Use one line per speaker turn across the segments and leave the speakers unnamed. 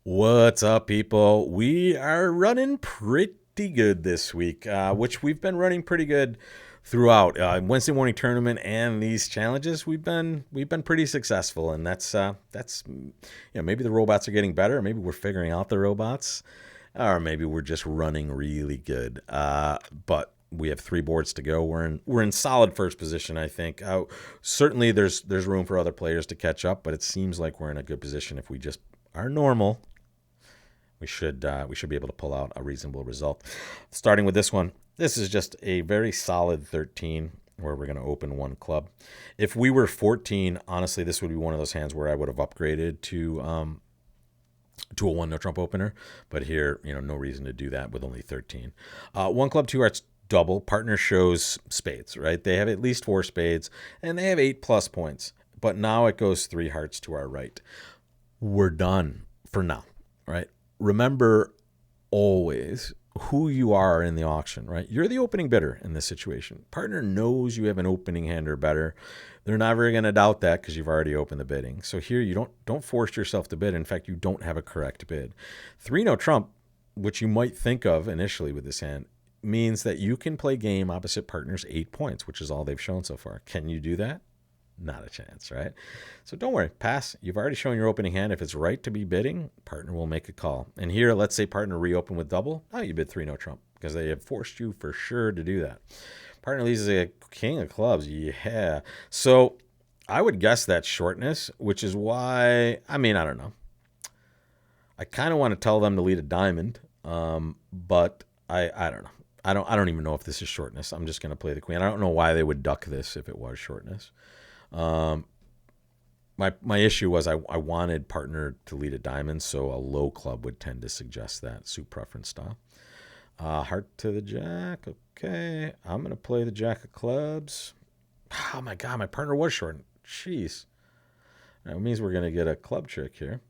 What's up, people? We are running pretty good this week, which we've been running pretty good throughout Wednesday morning tournament and these challenges. We've been pretty successful, and that's maybe the robots are getting better, maybe we're figuring out the robots, or maybe we're just running really good. But we have three boards to go. We're in solid first position, I think. Certainly, there's room for other players to catch up, but it seems like we're in a good position if we just are normal. We should be able to pull out a reasonable result. Starting with this one, this is just a very solid 13 where we're going to open one club. If we were 14, honestly, this would be one of those hands where I would have upgraded to a one no trump opener. But here, no reason to do that with only 13. One club, two hearts, double. Partner shows spades, right? They have at least four spades, and they have 8+ points. But now it goes three hearts to our right. We're done for now, right? Remember always who you are in the auction, right? You're the opening bidder in this situation. Partner knows you have an opening hand or better. They're never going to doubt that because you've already opened the bidding. So here you don't force yourself to bid. In fact, you don't have a correct bid. 3 no trump, which you might think of initially with this hand, means that you can play game opposite partners 8 points, which is all they've shown so far. Can you do that? Not a chance, right? So don't worry, pass. You've already shown your opening hand. If it's right to be bidding, partner will make a call. And here, let's say partner reopen with double. Oh, you bid 3 no trump because they have forced you for sure to do that. Partner leaves a king of clubs. Yeah. So I would guess that's shortness, which is why, I don't know. I kind of want to tell them to lead a diamond, but I don't know. I don't even know if this is shortness. I'm just going to play the queen. I don't know why they would duck this if it was shortness. My issue was I wanted partner to lead a diamond, so a low club would tend to suggest that suit preference style. Heart to the jack. Okay, I'm gonna play the jack of clubs. Oh my god, my partner was short. Jeez, that means we're gonna get a club trick here.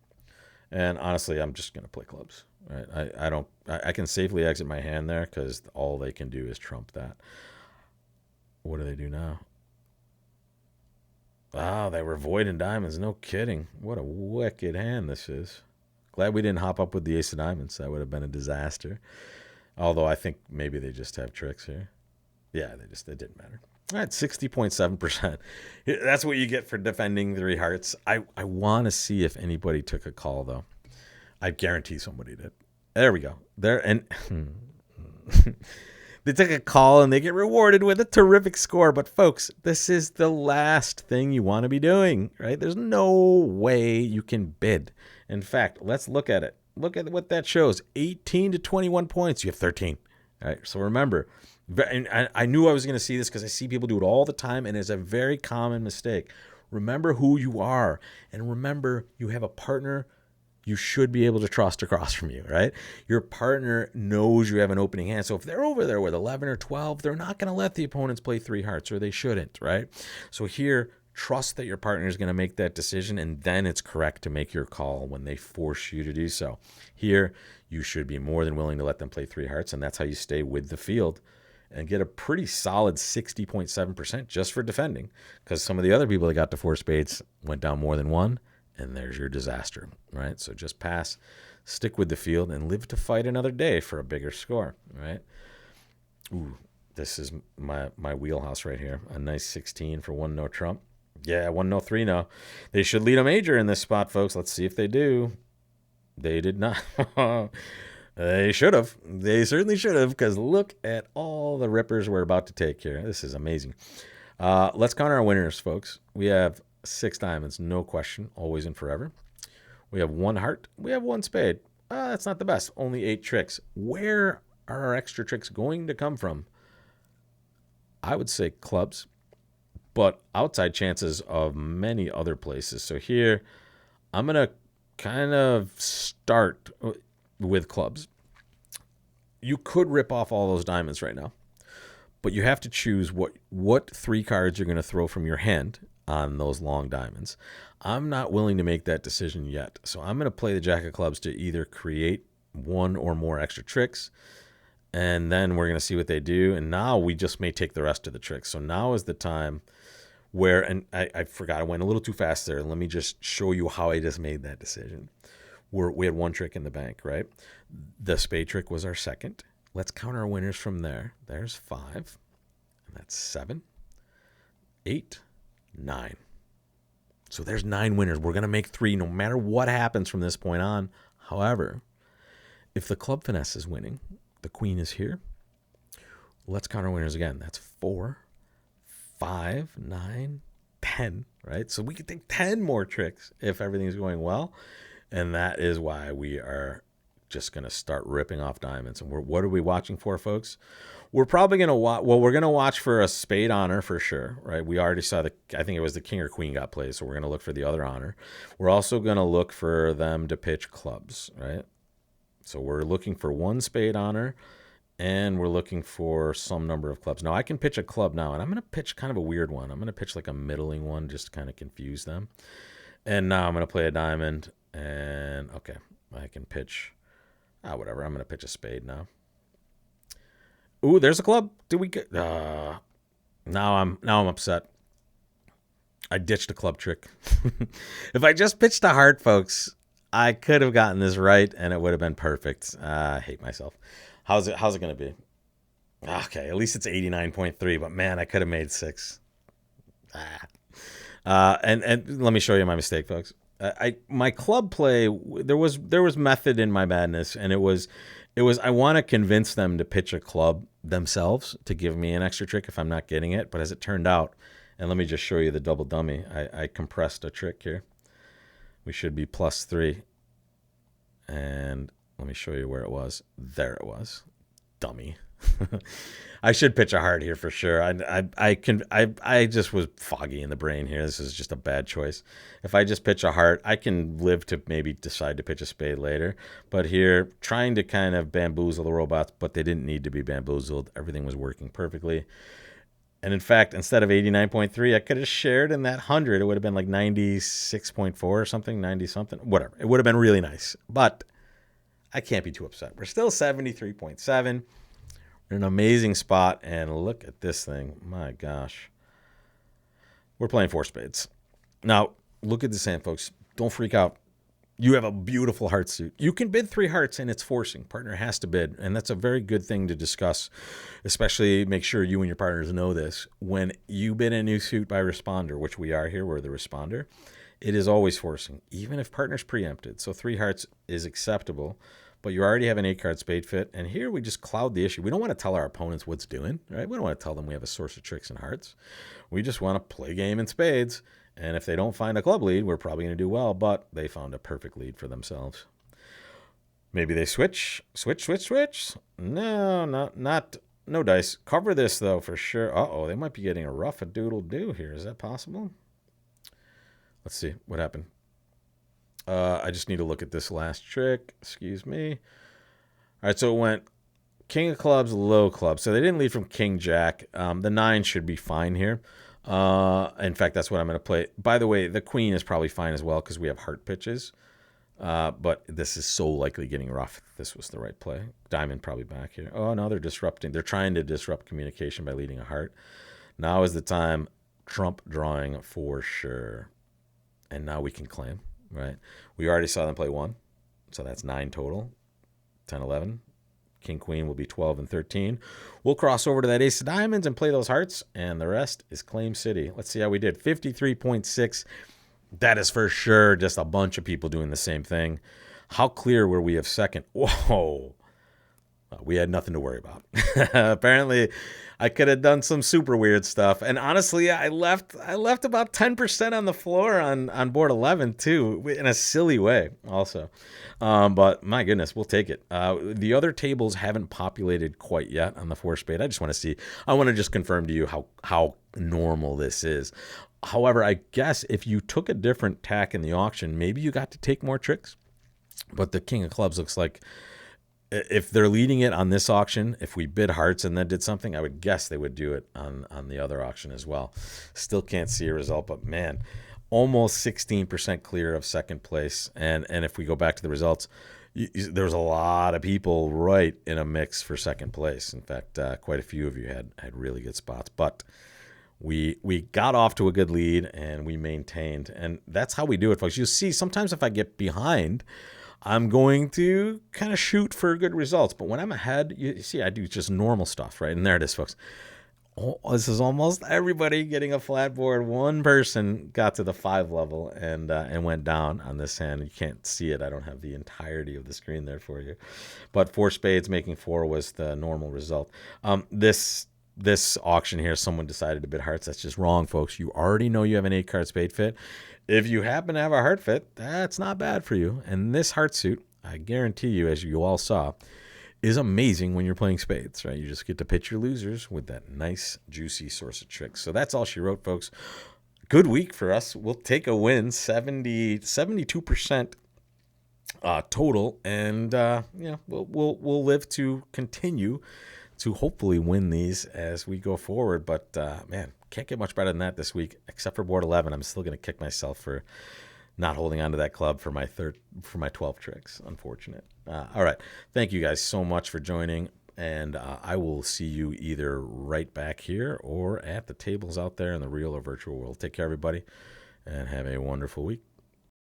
And honestly, I'm just gonna play clubs. Right? I can safely exit my hand there because all they can do is trump that. What do they do now? Wow, they were voiding diamonds. No kidding. What a wicked hand this is. Glad we didn't hop up with the ace of diamonds. That would have been a disaster. Although I think maybe they just have tricks here. Yeah, it didn't matter. All right, 60.7%. That's what you get for defending three hearts. I want to see if anybody took a call, though. I guarantee somebody did. There we go. There and they take a call and they get rewarded with a terrific score. But folks, this is the last thing you want to be doing, right? There's no way you can bid. In fact, let's look at it. Look at what that shows. 18 to 21 points. You have 13. All right. So remember, and I knew I was going to see this because I see people do it all the time, and it's a very common mistake. Remember who you are, and remember you have a partner you should be able to trust across from you, right? Your partner knows you have an opening hand. So if they're over there with 11 or 12, they're not going to let the opponents play three hearts, or they shouldn't, right? So here, trust that your partner is going to make that decision, and then it's correct to make your call when they force you to do so. Here, you should be more than willing to let them play three hearts, and that's how you stay with the field and get a pretty solid 60.7% just for defending, because some of the other people that got to four spades went down more than one, and there's your disaster, right? So just pass, stick with the field, and live to fight another day for a bigger score, right? Ooh, this is my wheelhouse right here. A nice 16 for one no trump. Yeah, 1 no 3 no. They should lead a major in this spot, folks. Let's see if they do. They did not. They should have. They certainly should have, because look at all the rippers we're about to take here. This is amazing. Let's count our winners, folks. We have 6 diamonds, no question, always and forever. We have 1 heart. We have 1 spade. That's not the best. Only 8 tricks. Where are our extra tricks going to come from? I would say clubs, but outside chances of many other places. So here, I'm going to kind of start with clubs. You could rip off all those diamonds right now, but you have to choose what 3 cards you're going to throw from your hand on those long diamonds. I'm not willing to make that decision yet. So I'm going to play the jack of clubs to either create 1 or more extra tricks, and then we're going to see what they do. And now we just may take the rest of the tricks. So now is the time where, and I forgot, I went a little too fast there. Let me just show you how I just made that decision. We had one trick in the bank, right? The spade trick was our second. Let's count our winners from there. There's 5, and that's 7, 8, 9. So there's 9 winners. We're going to make 3 no matter what happens from this point on. However, if the club finesse is winning, the queen is here. Let's count our winners again. That's 4, 5, 9, 10, right? So we can take 10 more tricks if everything's going well. And that is why we are just going to start ripping off diamonds. And what are we watching for, folks? We're probably going to watch, well, we're going to watch for a spade honor for sure, right? We already saw I think it was the king or queen got played, so we're going to look for the other honor. We're also going to look for them to pitch clubs, right? So we're looking for 1 spade honor, and we're looking for some number of clubs. Now, I can pitch a club now, and I'm going to pitch kind of a weird one. I'm going to pitch like a middling one just to kind of confuse them. And now I'm going to play a diamond, and okay, I can pitch, whatever. I'm going to pitch a spade now. Ooh, there's a club. Did we get? Now I'm upset. I ditched a club trick. If I just pitched a heart, folks, I could have gotten this right, and it would have been perfect. I hate myself. How's it going to be? Okay, at least it's 89.3, but man, I could have made 6. And let me show you my mistake, folks. My club play, there was method in my madness, and it was I want to convince them to pitch a club themselves to give me an extra trick if I'm not getting it. But as it turned out, and let me just show you the double dummy. I compressed a trick here. We should be +3. And let me show you where it was. There it was. Dummy. I should pitch a heart here for sure. I just was foggy in the brain here. This is just a bad choice. If I just pitch a heart, I can live to maybe decide to pitch a spade later. But here, trying to kind of bamboozle the robots, but they didn't need to be bamboozled. Everything was working perfectly. And in fact, instead of 89.3, I could have shared in that 100. It would have been like 96.4 or something, 90 something, whatever. It would have been really nice. But I can't be too upset. We're still 73.7. We're in an amazing spot, and look at this thing. My gosh. We're playing 4 spades. Now, look at this hand, folks. Don't freak out. You have a beautiful heart suit. You can bid 3 hearts, and it's forcing. Partner has to bid, and that's a very good thing to discuss, especially make sure you and your partners know this. When you bid a new suit by responder, which we are here, we're the responder, it is always forcing, even if partner's preempted. So 3 hearts is acceptable. But you already have an 8-card spade fit, and here we just cloud the issue. We don't want to tell our opponents what's doing, right? We don't want to tell them we have a source of tricks and hearts. We just want to play game in spades, and if they don't find a club lead, we're probably going to do well, but they found a perfect lead for themselves. Maybe they switch. No, no dice. Cover this, though, for sure. Uh-oh, they might be getting a rough a doodle-doo here. Is that possible? Let's see what happened. I just need to look at this last trick. Excuse me. All right, so it went king of clubs, low clubs. So they didn't lead from king jack. The 9 should be fine here. In fact, that's what I'm going to play. By the way, the queen is probably fine as well because we have heart pitches. But this is so likely getting rough. This was the right play. Diamond probably back here. Oh, no, they're disrupting. They're trying to disrupt communication by leading a heart. Now is the time. Trump drawing for sure. And now we can claim. Right, we already saw them play 1, so that's 9 total. 10, 11. King, queen will be 12 and 13. We'll cross over to that ace of diamonds and play those hearts, and the rest is claim city. Let's see how we did. 53.6. That is for sure just a bunch of people doing the same thing. How clear were we of second? Whoa. We had nothing to worry about. Apparently, I could have done some super weird stuff. And honestly, I left about 10% on the floor on board 11, too, in a silly way also. But my goodness, we'll take it. The other tables haven't populated quite yet on the 4 spade. I want to just confirm to you how normal this is. However, I guess if you took a different tack in the auction, maybe you got to take more tricks. But the king of clubs looks like, if they're leading it on this auction, if we bid hearts and then did something, I would guess they would do it on the other auction as well. Still can't see a result, but man, almost 16% clear of second place. And if we go back to the results, there's a lot of people right in a mix for second place. In fact, quite a few of you had really good spots, but we got off to a good lead and we maintained. And that's how we do it, folks. You'll see sometimes if I get behind, I'm going to kind of shoot for good results. But when I'm ahead, you see, I do just normal stuff, right? And there it is, folks. Oh, this is almost everybody getting a flat board. One person got to the 5 level and went down on this hand. You can't see it. I don't have the entirety of the screen there for you. But 4 spades making 4 was the normal result. This auction here, someone decided to bid hearts. That's just wrong, folks. You already know you have an 8-card spade fit. If you happen to have a heart fit, that's not bad for you. And this heart suit, I guarantee you, as you all saw, is amazing when you're playing spades, right? You just get to pitch your losers with that nice, juicy source of tricks. So that's all she wrote, folks. Good week for us. We'll take a win, 72% total, and we'll live to continue to hopefully win these as we go forward. But man, can't get much better than that this week, except for board 11. I'm still going to kick myself for not holding on to that club for my 12 tricks. Unfortunate. All right. Thank you guys so much for joining. And I will see you either right back here or at the tables out there in the real or virtual world. Take care, everybody, and have a wonderful week.